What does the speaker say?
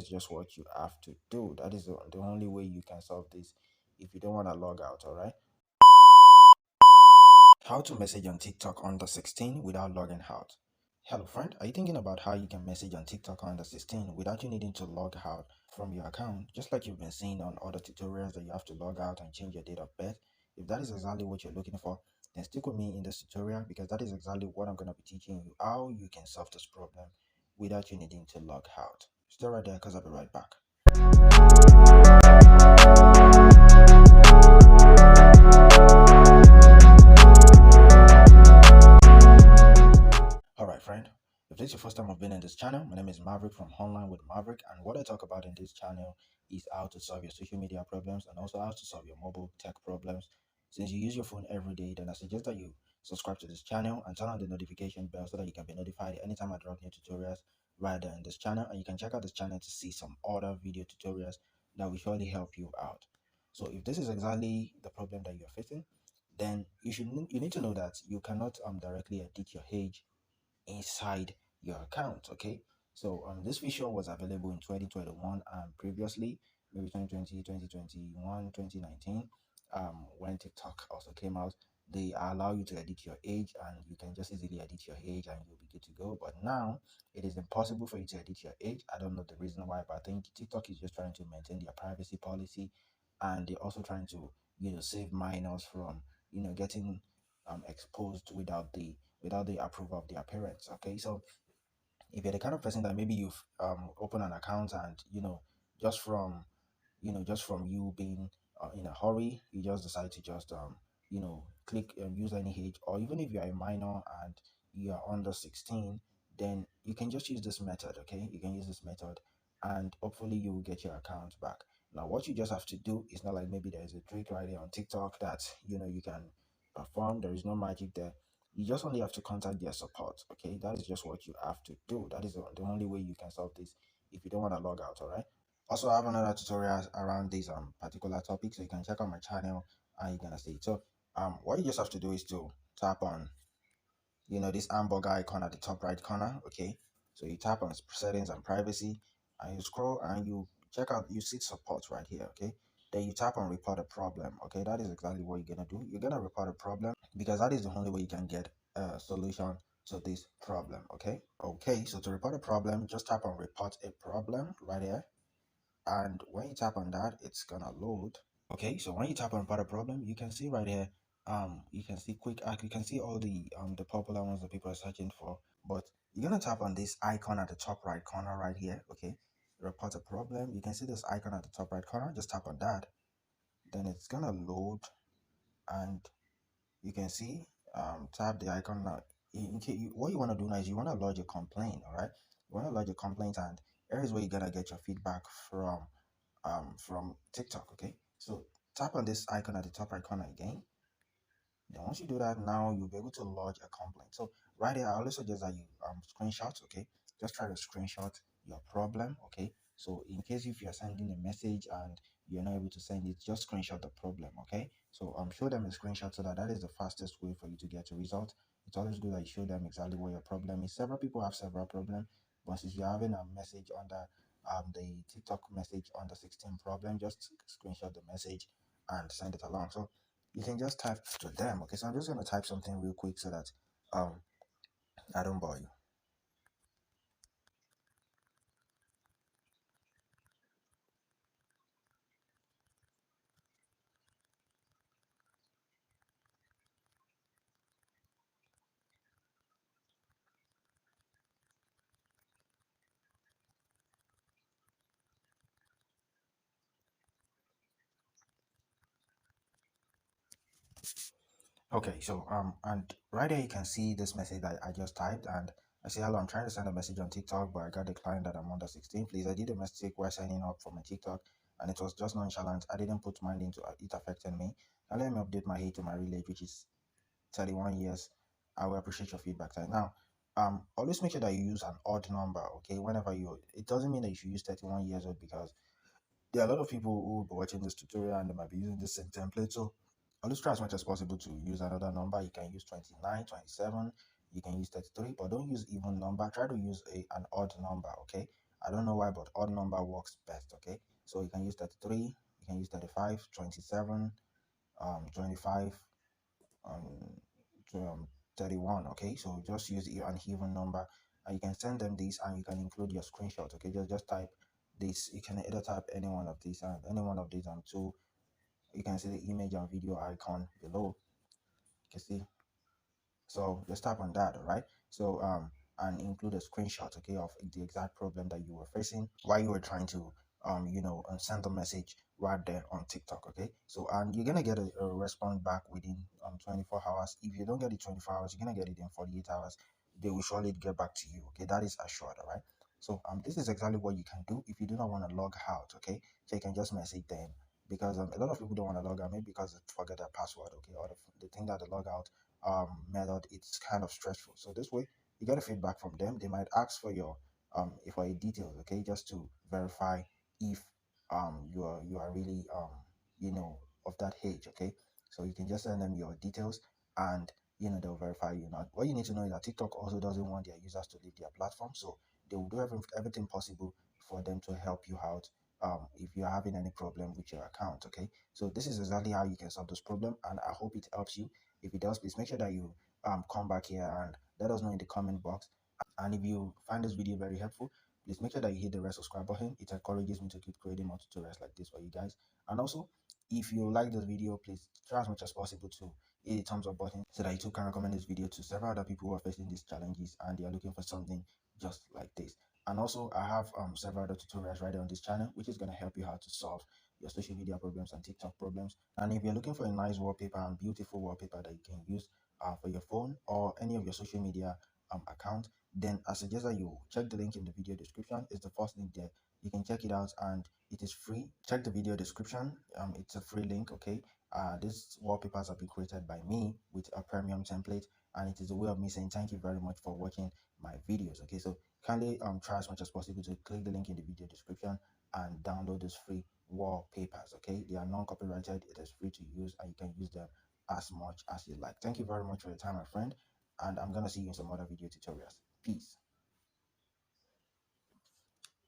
just what you have to do. That is the only way you can solve this if you don't want to log out, all right? How to message on TikTok under 16 without logging out. Hello friend, are you thinking about how you can message on TikTok under 16 without you needing to log out from your account, just like you've been seeing on other tutorials that you have to log out and change your date of birth? If that is exactly what you're looking for, then stick with me in this tutorial because that is exactly what I'm going to be teaching you, how you can solve this problem without you needing to log out. Stay right there because I'll be right back. Alright friend, if this is your first time of being in this channel, my name is Maverick from Online with Maverick, and what I talk about in this channel is how to solve your social media problems and also how to solve your mobile tech problems. Since you use your phone every day, then I suggest that you subscribe to this channel and turn on the notification bell so that you can be notified anytime I drop new tutorials right there in this channel, and you can check out this channel to see some other video tutorials that will surely help you out. So if this is exactly the problem that you're facing, then you need to know that you cannot directly edit your age inside your account. Okay, so this feature was available in 2021 and previously, maybe 2020, 2021, 2019, when TikTok also came out. They allow you to edit your age and you can just easily edit your age and you'll be good to go. But now it is impossible for you to edit your age. I don't know the reason why, but I think TikTok is just trying to maintain their privacy policy, and they're also trying to save minors from getting exposed without the approval of their parents. Okay, so if you're the kind of person that maybe you've opened an account and just from just from you being in a hurry, you just decide to just click use any age, or even if you are a minor and you are under 16, then you can just use this method. Okay, you can use this method and hopefully you will get your account back. Now what you just have to do is not like maybe there's a trick right here on TikTok that you can perform. There is no magic there. You just only have to contact their support. Okay, that is just what you have to do. That is the only way you can solve this if you don't want to log out. All right. Also, I have another tutorial around this particular topic, so you can check out my channel and you're gonna see it. So what you just have to do is to tap on this hamburger icon at the top right corner. Okay, so you tap on settings and privacy, and you scroll and you check out, you see support right here. Okay, then you tap on report a problem. Okay, that is exactly what you're gonna do. You're gonna report a problem because that is the only way you can get a solution to this problem. Okay, so to report a problem, just tap on report a problem right here, and when you tap on that, it's gonna load. Okay, so when you tap on report a problem, you can see right here, you can see quick act, you can see all the popular ones that people are searching for, but you're gonna tap on this icon at the top right corner right here. Okay, report a problem. You can see this icon at the top right corner. Just tap on that, then it's gonna load, and you can see tap the icon now. What you want to do now is you want to lodge a complaint. All right, you want to lodge a complaint, and here is where you're gonna get your feedback from TikTok. Okay, so tap on this icon at the top right corner again. Then once you do that, now you'll be able to lodge a complaint. So right here, I always suggest that you screenshot. Okay, just try to screenshot your problem. Okay, so in case if you're sending a message and you're not able to send it, just screenshot the problem. Okay, so show them a screenshot so that is the fastest way for you to get a result. It's always good that you show them exactly what your problem is. Several people have several problems, but since you're having a message under the TikTok message under 16 problem, just screenshot the message and send it along. So you can just type to them. Okay, so I'm just going to type something real quick so that um I don't bore you. Okay, so and right here you can see this message that I just typed, and I say, hello, I'm trying to send a message on TikTok, but I got declined that I'm under 16. Please, I did a mistake while signing up for my TikTok, and it was just nonchalant. I didn't put mind into it affecting me. Now let me update my age to my real age, which is 31 years. I will appreciate your feedback. Right now, always make sure that you use an odd number. Okay, whenever it doesn't mean that you should use 31 years old, because there are a lot of people who will be watching this tutorial and they might be using the same template. So always try as much as possible to use another number. You can use 29, 27, you can use 33, but don't use even number. Try to use an odd number. Okay, I don't know why, but odd number works best. Okay, so you can use 33, you can use 35, 27, 25, um, to, 31. Okay, so just use an even number, and you can send them this, and you can include your screenshot. Okay, just type this. You can either type any one of these and any one of these, and two, you can see the image and video icon below. You can see, so just tap on that. All right, so and include a screenshot, okay, of the exact problem that you were facing while you were trying to send a message right there on TikTok. Okay, so and you're gonna get a response back within 24 hours. If you don't get it 24 hours, you're gonna get it in 48 hours. They will surely get back to you. Okay, that is assured. All right, so this is exactly what you can do if you do not want to log out. Okay, so you can just message them, because a lot of people don't want to log out, maybe because they forget their password. Okay, or the thing that the log out method, it's kind of stressful. So this way you get a feedback from them. They might ask for your for your details, okay, just to verify if you are really of that age. Okay, so you can just send them your details, and they'll verify you. Now what you need to know is that TikTok also doesn't want their users to leave their platform, so they will do everything possible for them to help you out if you're having any problem with your account. Okay, so this is exactly how you can solve this problem, and I hope it helps you. If it does, please make sure that you come back here and let us know in the comment box. And if you find this video very helpful, please make sure that you hit the red subscribe button. It encourages me to keep creating more tutorials like this for you guys. And also, if you like this video, please try as much as possible to hit the thumbs up button, so that you too can recommend this video to several other people who are facing these challenges and they are looking for something just like this. And also, I have several other tutorials right there on this channel, which is going to help you how to solve your social media problems and TikTok problems. And if you're looking for a nice wallpaper and beautiful wallpaper that you can use for your phone or any of your social media account, then I suggest that you check the link in the video description. It's the first link there. You can check it out, and it is free. Check the video description. It's a free link. Okay, these wallpapers have been created by me with a premium template, and it is a way of me saying thank you very much for watching my videos. Okay, so kindly try as much as possible to click the link in the video description and download these free wallpapers. Okay, they are non-copyrighted, it is free to use, and you can use them as much as you like. Thank you very much for your time, my friend, and I'm gonna see you in some other video tutorials. Peace.